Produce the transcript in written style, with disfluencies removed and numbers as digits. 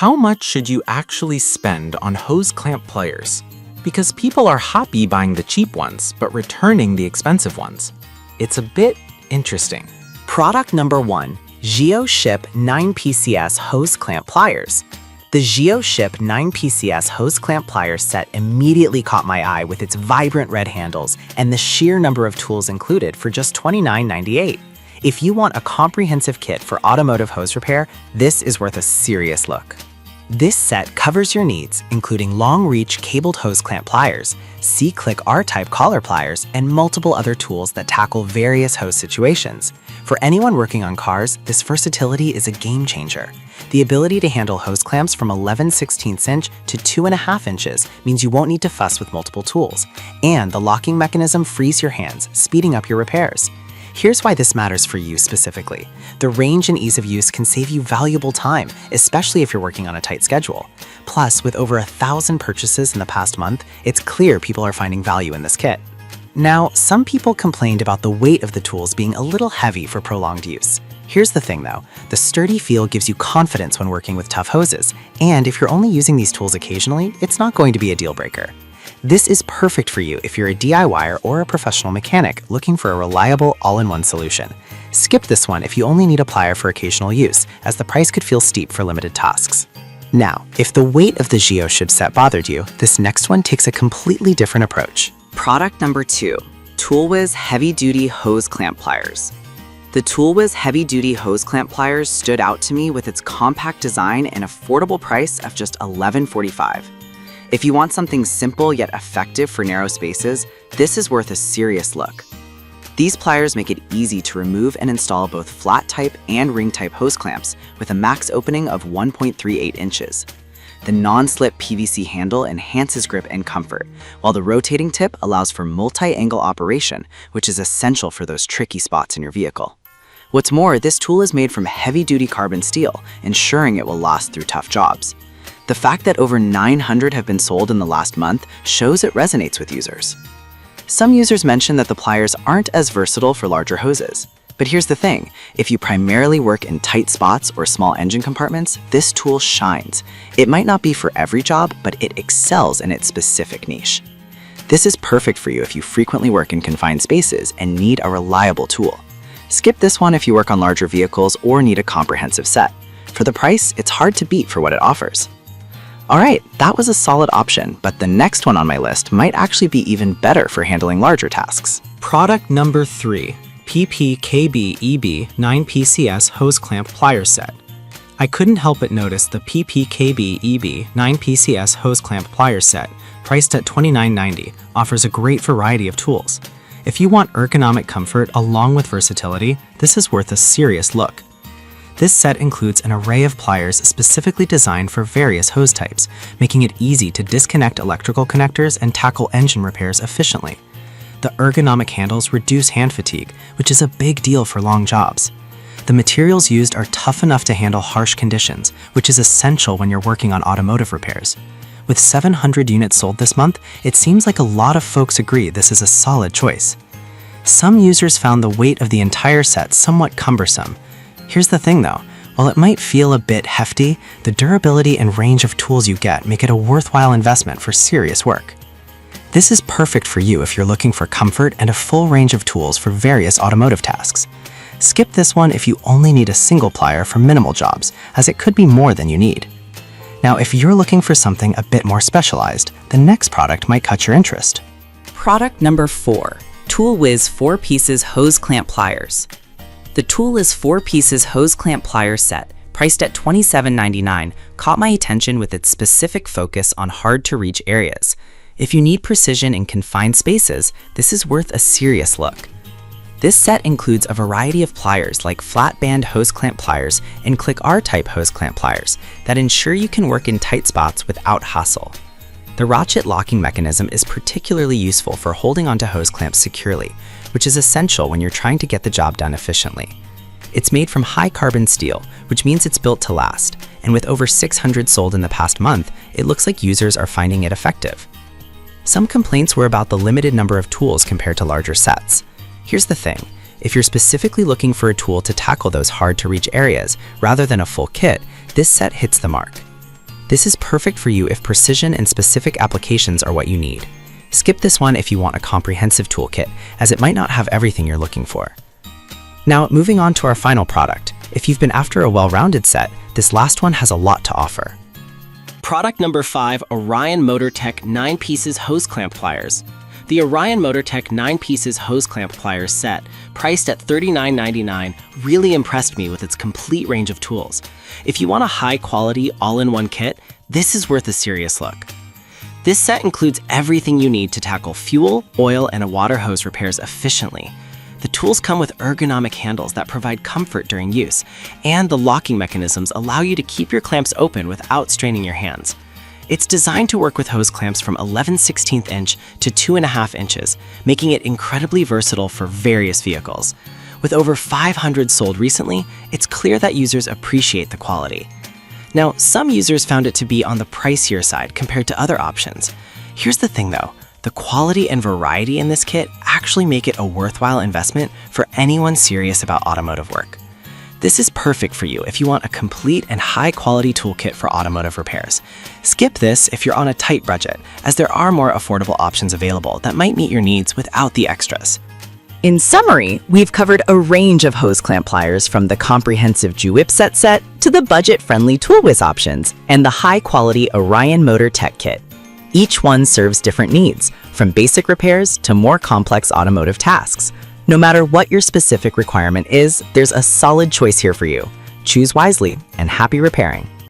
How much should you actually spend on hose clamp pliers? Because people are happy buying the cheap ones, but returning the expensive ones. It's a bit interesting. Product number 1, GeoShip 9PCS Hose Clamp Pliers. The GeoShip 9PCS Hose Clamp Pliers set immediately caught my eye with its vibrant red handles and the sheer number of tools included for just $29.98. If you want a comprehensive kit for automotive hose repair, this is worth a serious look. This set covers your needs, including long-reach cabled hose clamp pliers, C-click R-type collar pliers, and multiple other tools that tackle various hose situations. For anyone working on cars, this versatility is a game changer. The ability to handle hose clamps from 11/16 inch to 2.5 inches means you won't need to fuss with multiple tools, and the locking mechanism frees your hands, speeding up your repairs. Here's why this matters for you specifically. The range and ease of use can save you valuable time, especially if you're working on a tight schedule. Plus, with over 1,000 purchases in the past month, it's clear people are finding value in this kit. Now, some people complained about the weight of the tools being a little heavy for prolonged use. Here's the thing though, the sturdy feel gives you confidence when working with tough hoses, and if you're only using these tools occasionally, it's not going to be a deal breaker. This is perfect for you if you're a DIYer or a professional mechanic looking for a reliable all-in-one solution. Skip this one if you only need a plier for occasional use, as the price could feel steep for limited tasks. Now, if the weight of the GeoShip set bothered you, this next one takes a completely different approach. Product number 2, ToolWiz Heavy Duty Hose Clamp Pliers. The ToolWiz Heavy Duty Hose Clamp Pliers stood out to me with its compact design and affordable price of just $11.45. If you want something simple yet effective for narrow spaces, this is worth a serious look. These pliers make it easy to remove and install both flat-type and ring-type hose clamps with a max opening of 1.38 inches. The non-slip PVC handle enhances grip and comfort, while the rotating tip allows for multi-angle operation, which is essential for those tricky spots in your vehicle. What's more, this tool is made from heavy-duty carbon steel, ensuring it will last through tough jobs. The fact that over 900 have been sold in the last month shows it resonates with users. Some users mention that the pliers aren't as versatile for larger hoses. But here's the thing, if you primarily work in tight spots or small engine compartments, this tool shines. It might not be for every job, but it excels in its specific niche. This is perfect for you if you frequently work in confined spaces and need a reliable tool. Skip this one if you work on larger vehicles or need a comprehensive set. For the price, it's hard to beat for what it offers. Alright, that was a solid option, but the next one on my list might actually be even better for handling larger tasks. Product number 3, PPKB-EB 9PCS Hose Clamp Plier Set. I couldn't help but notice the PPKB-EB 9PCS Hose Clamp Plier Set, priced at $29.90, offers a great variety of tools. If you want ergonomic comfort along with versatility, this is worth a serious look. This set includes an array of pliers specifically designed for various hose types, making it easy to disconnect electrical connectors and tackle engine repairs efficiently. The ergonomic handles reduce hand fatigue, which is a big deal for long jobs. The materials used are tough enough to handle harsh conditions, which is essential when you're working on automotive repairs. With 700 units sold this month, it seems like a lot of folks agree this is a solid choice. Some users found the weight of the entire set somewhat cumbersome. Here's the thing though, while it might feel a bit hefty, the durability and range of tools you get make it a worthwhile investment for serious work. This is perfect for you if you're looking for comfort and a full range of tools for various automotive tasks. Skip this one if you only need a single plier for minimal jobs, as it could be more than you need. Now, if you're looking for something a bit more specialized, the next product might catch your interest. Product number 4, ToolWiz 4 Pieces Hose Clamp Pliers. The ToolWiz 4 Pieces Hose Clamp Plier Set, priced at $27.99, caught my attention with its specific focus on hard-to-reach areas. If you need precision in confined spaces, this is worth a serious look. This set includes a variety of pliers like flat band hose clamp pliers and click R-type hose clamp pliers that ensure you can work in tight spots without hassle. The ratchet locking mechanism is particularly useful for holding onto hose clamps securely, which is essential when you're trying to get the job done efficiently. It's made from high carbon steel, which means it's built to last, and with over 600 sold in the past month, it looks like users are finding it effective. Some complaints were about the limited number of tools compared to larger sets. Here's the thing, if you're specifically looking for a tool to tackle those hard-to-reach areas rather than a full kit, this set hits the mark. This is perfect for you if precision and specific applications are what you need. Skip this one if you want a comprehensive toolkit, as it might not have everything you're looking for. Now, moving on to our final product. If you've been after a well-rounded set, this last one has a lot to offer. Product number 5, Orion MotorTech 9 pieces hose clamp pliers. The Orion MotorTech 9 pieces hose clamp pliers set, priced at $39.99, really impressed me with its complete range of tools. If you want a high-quality, all-in-one kit, this is worth a serious look. This set includes everything you need to tackle fuel, oil, and a water hose repairs efficiently. The tools come with ergonomic handles that provide comfort during use, and the locking mechanisms allow you to keep your clamps open without straining your hands. It's designed to work with hose clamps from 11/16 inch to 2.5 inches, making it incredibly versatile for various vehicles. With over 500 sold recently, it's clear that users appreciate the quality. Now, some users found it to be on the pricier side compared to other options. Here's the thing though, the quality and variety in this kit actually make it a worthwhile investment for anyone serious about automotive work. This is perfect for you if you want a complete and high-quality toolkit for automotive repairs. Skip this if you're on a tight budget, as there are more affordable options available that might meet your needs without the extras. In summary, we've covered a range of hose clamp pliers from the comprehensive Jewip set to the budget-friendly ToolWhiz options and the high-quality Orion MotorTech kit. Each one serves different needs, from basic repairs to more complex automotive tasks. No matter what your specific requirement is, there's a solid choice here for you. Choose wisely and happy repairing.